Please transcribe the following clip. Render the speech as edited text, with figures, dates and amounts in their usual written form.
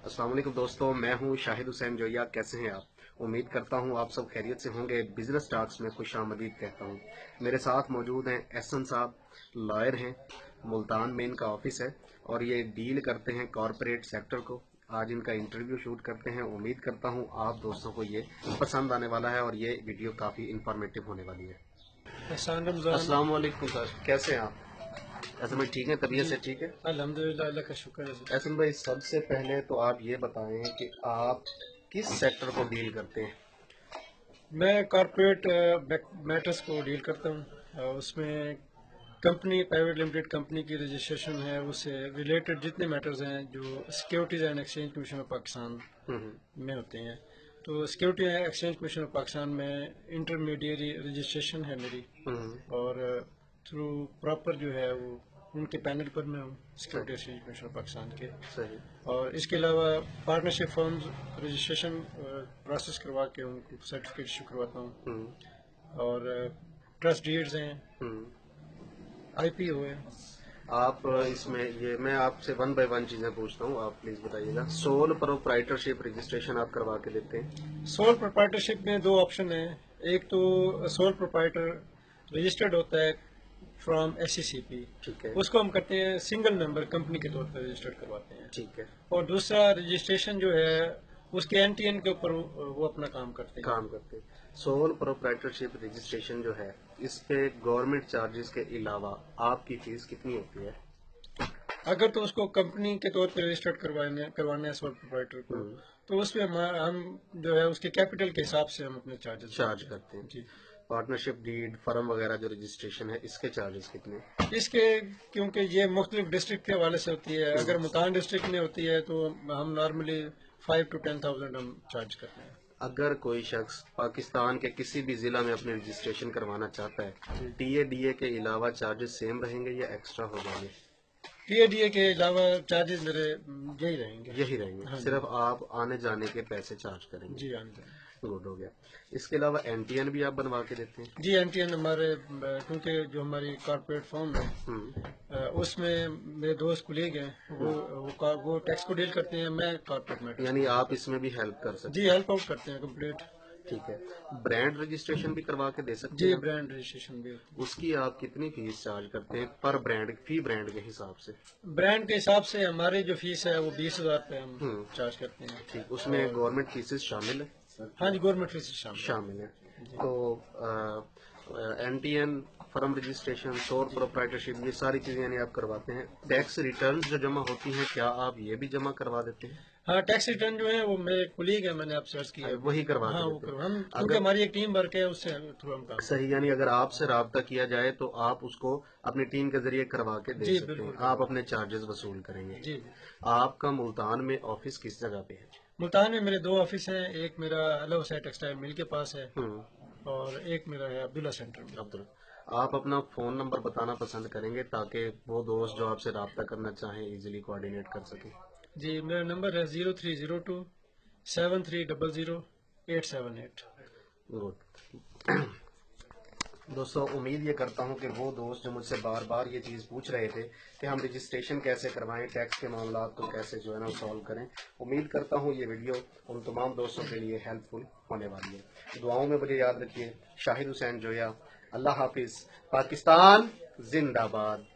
अस्सलाम वालेकुम दोस्तों, मैं हूं शाहिद हुसैन जोया। कैसे हैं आप? उम्मीद करता हूं आप सब खैरियत से होंगे। बिजनेस टॉक्स में खुशामदीद कहता हूं। मेरे साथ मौजूद हैं एहसन साहब, लॉयर हैं, मुल्तान में इनका ऑफिस है और ये डील करते हैं कॉरपोरेट सेक्टर को। आज इनका इंटरव्यू शूट करते हैं। उम्मीद करता हूं आप दोस्तों को ये पसंद आने वाला है और ये वीडियो काफ़ी इंफॉर्मेटिव होने वाली है। एहसान रमजान। अस्सलाम वालेकुम सर, कैसे हैं आप? ऐसे भाई ठीक है, तबीयत से ठीक है? अल्हम्दुलिल्लाह, अल्लाह का शुक्र है। एहसन भाई, सबसे पहले तो आप ये बताएं कि आप किस सेक्टर को डील करते हैं? मैं कॉरपोरेट मैटर्स को डील करता हूँ। उसमें कंपनी, प्राइवेट लिमिटेड कंपनी की रजिस्ट्रेशन है, उससे रिलेटेड जितने मैटर्स हैं जो securities and exchange commission of Pakistan में होते हैं। तो security and exchange commission of Pakistan में इंटरमीडिएरी रजिस्ट्रेशन है मेरी, और थ्रू प्रॉपर जो है वो उनके पैनल पर मैं हूँ, security exchange commission of Pakistan के। सही। और इसके अलावा पार्टनरशिप फर्म्स रजिस्ट्रेशन प्रोसेस करवा के उनको सर्टिफिकेट इशू करवाता हूँ। और ट्रस्ट डीड्स हैं, IPO है। आप इसमें ये मैं आपसे वन बाय वन चीजें पूछता हूँ, आप प्लीज बताइएगा। सोल प्रोप्राइटरशिप रजिस्ट्रेशन आप करवा के देते हैं? सोल प्रोप्राइटरशिप में दो ऑप्शन है। एक तो सोल प्रोप्राइटर रजिस्टर्ड होता है फ्रॉम SCCP, ठीक है, उसको हम करते हैं सिंगल मेंबर कंपनी के तौर पर रजिस्टर्ड करवाते हैं। ठीक है। और दूसरा रजिस्ट्रेशन जो है उसके NTN के ऊपर वो अपना काम करते हैं। काम करते हैं। सोल प्रोप्राइटरशिप रजिस्ट्रेशन जो है, इस पे गवर्नमेंट चार्जेस के अलावा आपकी फीस कितनी होती है? अगर तो उसको कंपनी के तौर पर रजिस्टर्ड करवाना है सोल प्रोप्राइटर को, तो उसमें हम जो है उसके कैपिटल के हिसाब से हम अपने चार्जेस चार्ज करते हैं जी। पार्टनरशिप डीड फर्म वगैरह जो रजिस्ट्रेशन है, इसके चार्जेस कितने? इसके, क्योंकि ये मुख्तलिफ डिस्ट्रिक्ट के हवाले से होती है, अगर मुल्तान डिस्ट्रिक्ट में होती है तो हम नॉर्मली 5 to 10,000 हम चार्ज करते हैं। अगर कोई शख्स पाकिस्तान के किसी भी जिला में अपनी रजिस्ट्रेशन करवाना चाहता है, TADA के अलावा चार्जेस सेम रहेंगे या एक्स्ट्रा हो जाएंगे? TADA के अलावा चार्जेस मेरे यही रहेंगे। यही रहेंगे, सिर्फ आप आने जाने के पैसे चार्ज करेंगे। जी आने। गुड हो गया। इसके अलावा NTN भी आप बनवा के देते हैं? जी NTN हमारे, क्योंकि जो हमारी कॉर्पोरेट फर्म है उसमें मेरे दोस्त कुलीग हैं, वो टैक्स को डील करते हैं, मैं कॉर्पोरेट मैटर। यानी आप इसमें भी हेल्प कर सकते जी हेल्प आउट करते हैं कंप्लीट। हैं? ठीक है। ब्रांड रजिस्ट्रेशन भी करवा के दे सकते जी हैं? ब्रांड रजिस्ट्रेशन भी होती उसकी आप कितनी फीस चार्ज करते हैं पर ब्रांड, फी ब्रांड के हिसाब से? है। ब्रांड के हिसाब से हमारी जो फीस है वो 20,000 रुपये हम चार्ज करते हैं। ठीक, उसमें गवर्नमेंट फीसेस शामिल है? हाँ जी, गवर्नमेंट फीस शामिल है। तो NTN, firm registration, sole proprietorship, ये सारी चीजें यानी आप करवाते हैं। टैक्स रिटर्न जो जमा होती हैं, क्या आप ये भी जमा करवा देते हैं? हाँ, टैक्स रिटर्न जो है वो मेरे कुलीग है, मैंने आपसे अर्ज किया है, वही करवा हाँ के वो देते हैं? हम, क्योंकि हमारी एक टीम वर्क है, उससे थ्रू हम काम। सही, यानी अगर आपसे राब्ता किया जाए तो आप उसको अपनी टीम के जरिए करवा के दे सकते हैं, आप अपने चार्जेस वसूल करेंगे। जी। आपका मुल्तान में ऑफिस किस जगह पे है? मुल्तान में मेरे दो ऑफिस हैं, एक मेरा अल हुसैन टेक्सटाइल मिल के पास है और एक मेरा है अब्दुल्ला सेंटर में। अब्दुल, आप अपना फ़ोन नंबर बताना पसंद करेंगे ताकि वो दोस्त जो आपसे रब्ता करना चाहें इजीली कोऑर्डिनेट कर सकें? जी, मेरा नंबर है 0302 7300 878। गुड। दोस्तों, उम्मीद ये करता हूँ कि वो दोस्त जो मुझसे बार बार ये चीज़ पूछ रहे थे कि हम रजिस्ट्रेशन कैसे करवाएं, टैक्स के मामला को कैसे जो है ना सॉल्व करें, उम्मीद करता हूँ ये वीडियो उन तमाम दोस्तों के लिए हेल्पफुल होने वाली है। दुआओं में मुझे याद रखिए। शाहिद हुसैन जोया। अल्लाह हाफिज़। पाकिस्तान जिंदाबाद।